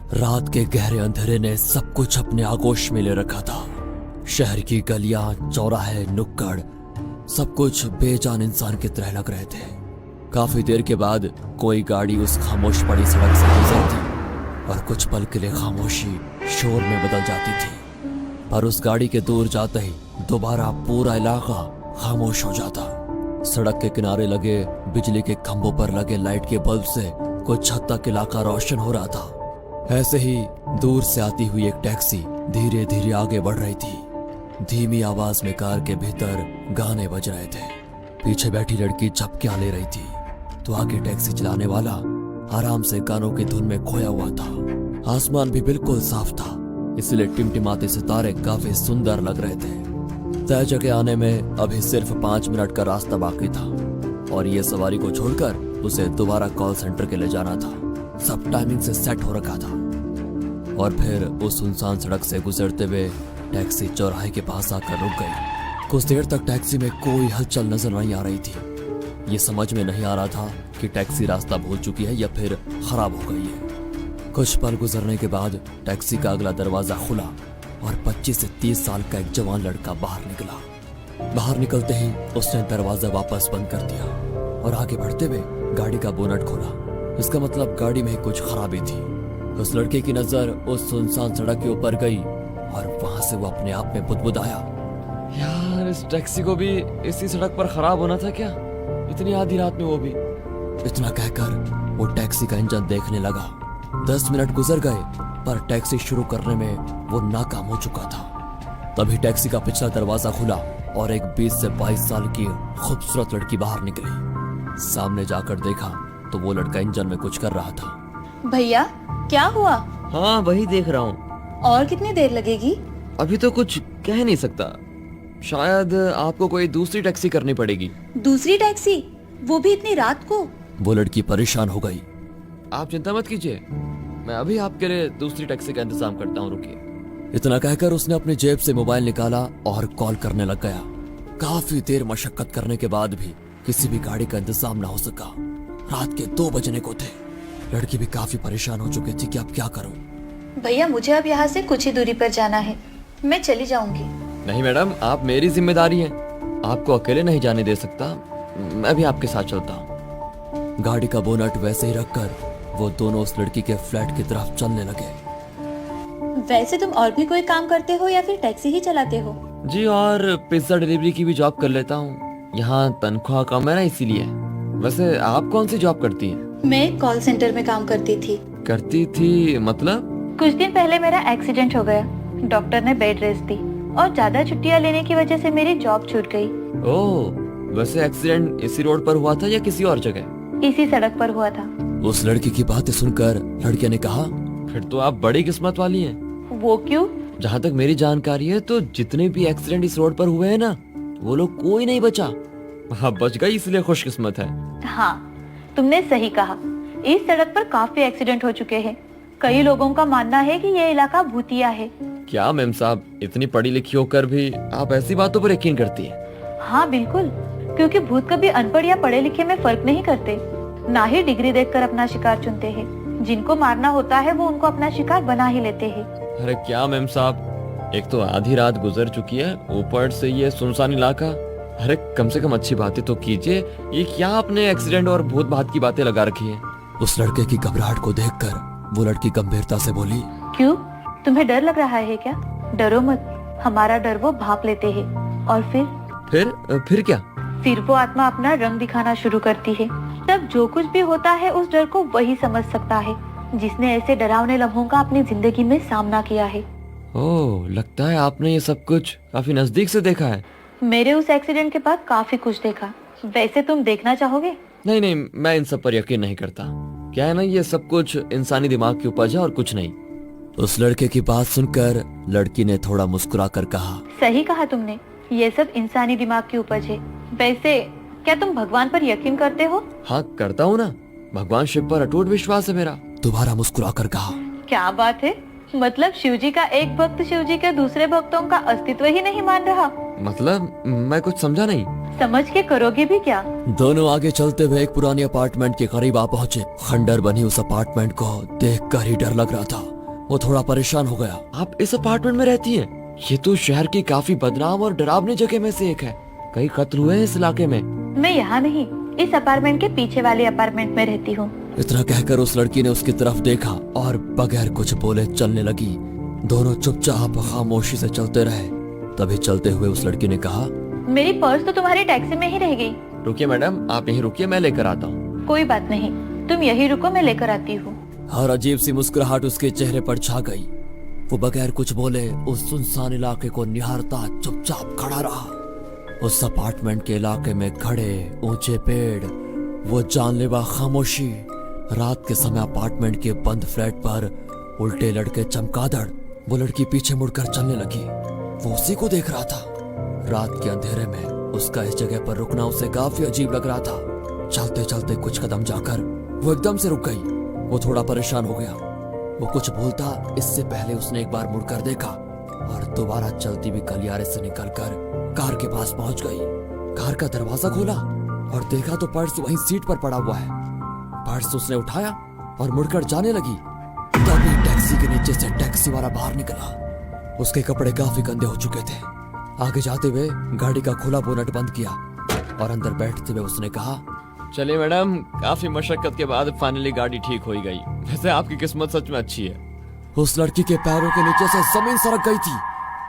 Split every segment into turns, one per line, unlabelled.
रात के गहरे अंधेरे ने सब कुछ अपने आगोश में ले रखा था। शहर की गलियां, चौराहे, नुक्कड़, सब कुछ बेजान इंसान की तरह लग रहे थे। काफी देर के बाद कोई गाड़ी उस खामोश पड़ी सड़क से गुजरती और कुछ पल के लिए खामोशी शोर में बदल जाती थी। पर उस गाड़ी के दूर जाते ही दोबारा पूरा इलाका खामोश हो जाता। सड़क के किनारे लगे बिजली के खंभों पर लगे लाइट के बल्ब से कुछ हद तक इलाका रोशन हो रहा था। ऐसे ही दूर से आती हुई एक टैक्सी धीरे धीरे आगे बढ़ रही थी। धीमी आवाज में कार के भीतर गाने बज रहे थे। पीछे बैठी लड़की झपकियां ले रही थी तो आगे टैक्सी चलाने वाला आराम से गानों की धुन में खोया हुआ था। आसमान भी बिल्कुल साफ था, इसलिए टिमटिमाते सितारे काफी सुंदर लग रहे थे। तय जगह आने में अभी सिर्फ 5 मिनट का रास्ता बाकी था और ये सवारी को छोड़कर उसे दोबारा कॉल सेंटर के लिए जाना था। सब टाइमिंग से सेट हो रखा था। और फिर उस सुनसान सड़क से गुजरते हुए टैक्सी चौराहे के पास आकर रुक गई। कुछ देर तक टैक्सी में कोई हलचल नजर नहीं आ रही थी। ये समझ में नहीं आ रहा था कि टैक्सी रास्ता भूल चुकी है या फिर खराब हो गई है। कुछ पल गुजरने के बाद टैक्सी का अगला दरवाजा खुला और 25 से 30 साल का एक जवान लड़का बाहर निकला। बाहर निकलते ही उसने दरवाजा वापस बंद कर दिया और आगे बढ़ते हुए गाड़ी का बोनट खोला। इसका मतलब गाड़ी में कुछ खराबी थी। उस लड़के की नजर उस सुनसान सड़क के ऊपर गई और वहां से वो अपने आप में बुदबुदाया,
यार इस टैक्सी को भी इसी सड़क पर खराब होना था क्या? इतनी आधी रात में वो भी।
इतना कहकर वो टैक्सी का इंजन देखने लगा। 10 मिनट गुजर गए पर टैक्सी शुरू करने में वो नाकाम हो चुका था। तभी टैक्सी का पिछला दरवाजा खुला और एक 20 से 22 साल की खूबसूरत लड़की बाहर निकली। सामने जाकर देखा तो वो लड़का इंजन में कुछ कर रहा था।
भैया क्या हुआ?
हाँ वही देख रहा हूँ।
और कितनी देर लगेगी?
अभी तो कुछ कह नहीं सकता, शायद आपको कोई दूसरी टैक्सी करनी पड़ेगी।
दूसरी टैक्सी? वो भी इतनी रात को?
वो लड़की परेशान हो गई।
आप चिंता मत कीजिए, मैं अभी आपके लिए दूसरी टैक्सी का इंतजाम करता हूँ, रुकिए।
इतना कहकर उसने अपनी जेब से मोबाइल निकाला और कॉल करने लग गया। काफी देर मशक्कत करने के बाद भी किसी भी गाड़ी का इंतजाम ना हो सका। रात के 2 बजने को थे। लड़की भी काफी परेशान हो चुकी थी कि अब क्या करूं।
भैया मुझे अब यहाँ से कुछ ही दूरी पर जाना है, मैं चली जाऊंगी।
नहीं मैडम, आप मेरी जिम्मेदारी हैं, आपको अकेले नहीं जाने दे सकता, मैं भी आपके साथ चलता हूँ।
गाड़ी का बोनट वैसे ही रखकर वो दोनों उस लड़की के फ्लैट की तरफ चलने लगे।
वैसे तुम और भी कोई काम करते हो या फिर टैक्सी ही चलाते हो?
जी, और पिज्जा डिलीवरी की भी जॉब कर लेता हूँ। यहाँ तनख्वाह कम है ना, इसीलिए। वैसे आप कौन सी जॉब करती हैं?
मैं कॉल सेंटर में काम करती थी।
करती थी मतलब?
कुछ दिन पहले मेरा एक्सीडेंट हो गया, डॉक्टर ने बेड रेस्ट दी और ज्यादा छुट्टियाँ लेने की वजह से मेरी जॉब छूट गई।
ओह, वैसे एक्सीडेंट इसी रोड पर हुआ था या किसी और जगह?
इसी सड़क पर हुआ था।
उस लड़की की बातें सुनकर लड़के ने कहा,
फिर तो आप बड़ी किस्मत वाली हैं।
वो क्यों?
जहाँ तक मेरी जानकारी है तो जितने भी एक्सीडेंट इस रोड पर हुए हैं ना, वो लोग कोई नहीं बचा। आप बच गई इसलिए खुशकिस्मत है।
हाँ, तुमने सही कहा। इस सड़क पर काफी एक्सीडेंट हो चुके हैं। कई लोगों का मानना है कि ये इलाका भूतिया है।
क्या मैम साहब, इतनी पढ़ी लिखी होकर भी आप ऐसी बातों पर यकीन करती हैं?
हाँ बिल्कुल, क्योंकि भूत कभी अनपढ़ या पढ़े लिखे में फर्क नहीं करते, ना ही डिग्री देखकर अपना शिकार चुनते हैं। जिनको मारना होता है वो उनको अपना शिकार बना ही लेते हैं।
अरे क्या मैम साहब, एक तो आधी रात गुजर चुकी है, ऊपर से ये सुनसान इलाका। अरे कम से कम अच्छी बातें तो कीजिए। ये क्या आपने एक्सीडेंट और भूत भात की बातें लगा रखी हैं?
उस लड़के की घबराहट को देखकर वो लड़की गंभीरता से बोली,
क्यों, तुम्हें डर लग रहा है क्या? डरो मत, हमारा डर वो भांप लेते हैं और
फिर क्या?
फिर वो आत्मा अपना रंग दिखाना शुरू करती है। तब जो कुछ भी होता है उस डर को वही समझ सकता है जिसने ऐसे डरावने लम्हों का अपनी जिंदगी में सामना किया है।
ओह, लगता है आपने ये सब कुछ काफी नजदीक से देखा है।
मेरे उस एक्सीडेंट के बाद काफी कुछ देखा। वैसे तुम देखना चाहोगे?
नहीं, मैं इन सब पर यकीन नहीं करता। क्या है ना, ये सब कुछ इंसानी दिमाग की उपज है और कुछ नहीं।
उस लड़के की बात सुनकर लड़की ने थोड़ा मुस्कुरा कर कहा,
सही कहा तुमने, ये सब इंसानी दिमाग की उपज है। वैसे क्या तुम भगवान पर यकीन करते हो?
हाँ करता हूँ ना, भगवान शिव पर अटूट विश्वास है मेरा।
दोबारा मुस्कुरा कर कहा,
क्या बात है, मतलब शिवजी का एक भक्त शिवजी के दूसरे भक्तों का अस्तित्व ही नहीं मान रहा?
मतलब मैं कुछ समझा नहीं।
समझ के करोगे भी क्या?
दोनों आगे चलते हुए एक पुरानी अपार्टमेंट के करीब आ पहुंचे। खंडर बनी उस अपार्टमेंट को देखकर ही डर लग रहा था। वो थोड़ा परेशान हो गया।
आप इस अपार्टमेंट में रहती हैं? ये तो शहर की काफी बदनाम और डरावनी जगह में से एक है। कई कत्ल हुए हैं इस इलाके में।
मैं यहाँ नहीं, इस अपार्टमेंट के पीछे वाले अपार्टमेंट में रहती हूँ।
इतना कहकर उस लड़की ने उसकी तरफ देखा और बगैर कुछ बोले चलने लगी। दोनों चुपचाप खामोशी से चलते रहे। तभी चलते हुए उस लड़की ने कहा,
मेरी पर्स तो तुम्हारी टैक्सी में ही रह गई।
रुकिए मैडम, आप यहीं रुकिए, मैं लेकर आता हूँ।
कोई बात नहीं, तुम यही रुको, मैं लेकर आती हूँ।
हर अजीब सी मुस्कुराहट उसके चेहरे पर छा गई। वो बगैर कुछ बोले उस सुनसान इलाके को निहारता चुपचाप खड़ा रहा। उस अपार्टमेंट के इलाके में खड़े ऊंचे पेड़, वो जानलेवा खामोशी, रात के समय अपार्टमेंट के बंद फ्लैट पर उल्टे लड़के चमगादड़। वो लड़की पीछे मुड़कर चलने लगी। वो उसी को देख रहा था। रात के अंधेरे में उसका इस जगह पर रुकना उसे काफी अजीब लग रहा था। चलते चलते कुछ कदम जाकर वो एकदम से रुक गई। वो थोड़ा परेशान हो गया। वो कुछ बोलता इससे पहले उसने एक बार मुड़कर देखा और दोबारा चलती हुई गलियारे से निकलकर कार के पास पहुंच गई। कार का दरवाजा खोला और देखा तो पर्स वहीं सीट पर पड़ा हुआ है। पर्स उसने उठाया और मुड़कर जाने लगी। तभी टैक्सी के नीचे से टैक्सी वाला बाहर निकला। उसके कपड़े काफी गंदे हो चुके थे। आगे जाते हुए गाड़ी का खुला बोनट बंद किया और अंदर बैठते हुए उसने कहा,
चलिए मैडम, काफी मशक्कत के बाद फाइनली गाड़ी ठीक हो गई। वैसे आपकी किस्मत सच में अच्छी है।
उस लड़की के पैरों के नीचे से जमीन सरक गई थी।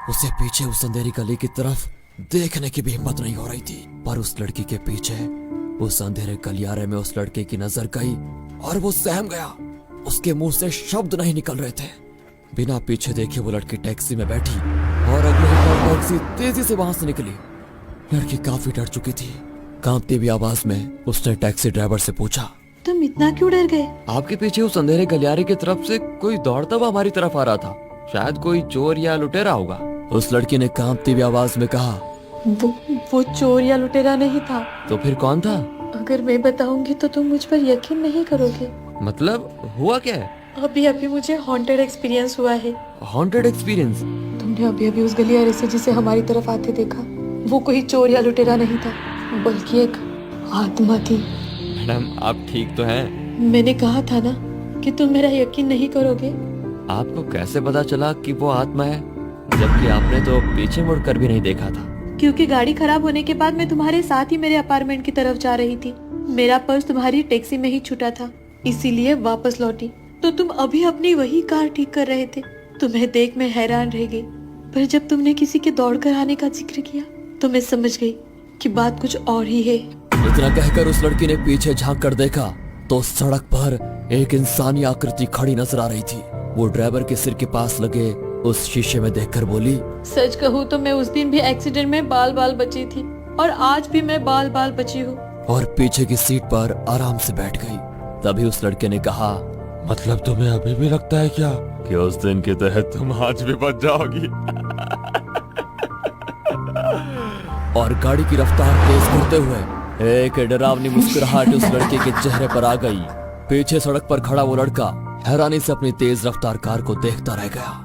उसे पीछे उस अंधेरी गली की तरफ देखने की भी हिम्मत नहीं हो रही थी। पर उस लड़की के पीछे उस अंधेरे गलियारे में उस लड़के की नजर गई और वो सहम गया। उसके मुंह से शब्द नहीं निकल रहे थे। बिना पीछे देखे वो लड़की टैक्सी में बैठी और अगले ही पल टैक्सी तेजी से वहां से निकली। लड़की काफी डर चुकी थी। कांपती हुई आवाज में उसने टैक्सी ड्राइवर से पूछा,
तुम इतना क्यों डर गए?
आपके पीछे उस अंधेरे गलियारे की तरफ से कोई दौड़ता हुआ हमारी तरफ आ रहा था। शायद कोई चोर या लुटेरा होगा।
उस लड़की ने कांपती हुई आवाज में कहा,
वो चोर या लुटेरा नहीं था।
तो फिर कौन था?
अगर मैं बताऊंगी तो तुम मुझ पर यकीन नहीं करोगे।
मतलब हुआ क्या है?
अभी अभी मुझे हॉन्टेड एक्सपीरियंस हुआ है।
Haunted experience?
तुमने अभी अभी उस गलियारे से जिसे हमारी तरफ आते देखा, वो कोई चोर या लुटेरा नहीं था, बल्कि एक आत्मा थी।
मैडम, आप ठीक तो हैं?
मैंने कहा था ना कि तुम मेरा यकीन नहीं करोगे।
आपको कैसे पता चला कि वो आत्मा है, जबकि आपने तो पीछे मुड़कर भी नहीं देखा था?
क्योंकि गाड़ी खराब होने के बाद मैं तुम्हारे साथ ही मेरे अपार्टमेंट की तरफ जा रही थी। मेरा पर्स तुम्हारी टैक्सी में ही छूटा था, इसीलिए वापस लौटी तो तुम अभी अपनी वही कार ठीक कर रहे थे। तुम्हें देख मैं हैरान रह गई, पर जब तुमने किसी के दौड़ कर आने का जिक्र किया तो मैं समझ गई कि बात कुछ और ही है।
इतना कहकर उस लड़की ने पीछे झांक कर देखा तो सड़क पर एक इंसानी आकृति खड़ी नजर आ रही थी। वो ड्राइवर के सिर के पास लगे उस शीशे में देखकर बोली,
सच कहूँ तो मैं उस दिन भी एक्सीडेंट में बाल बाल बची थी और आज भी मैं बाल बाल बची हूँ।
और पीछे की सीट पर आराम से बैठ गई। तभी उस लड़के ने कहा,
मतलब तुम्हें अभी भी लगता है क्या कि उस दिन के तहत तुम आज भी बच जाओगी?
और गाड़ी की रफ्तार तेज करते हुए एक डरावनी मुस्कुराहट उस लड़के के चेहरे पर आ गई। पीछे सड़क पर खड़ा वो लड़का हैरानी से अपनी तेज रफ्तार कार को देखता रह गया।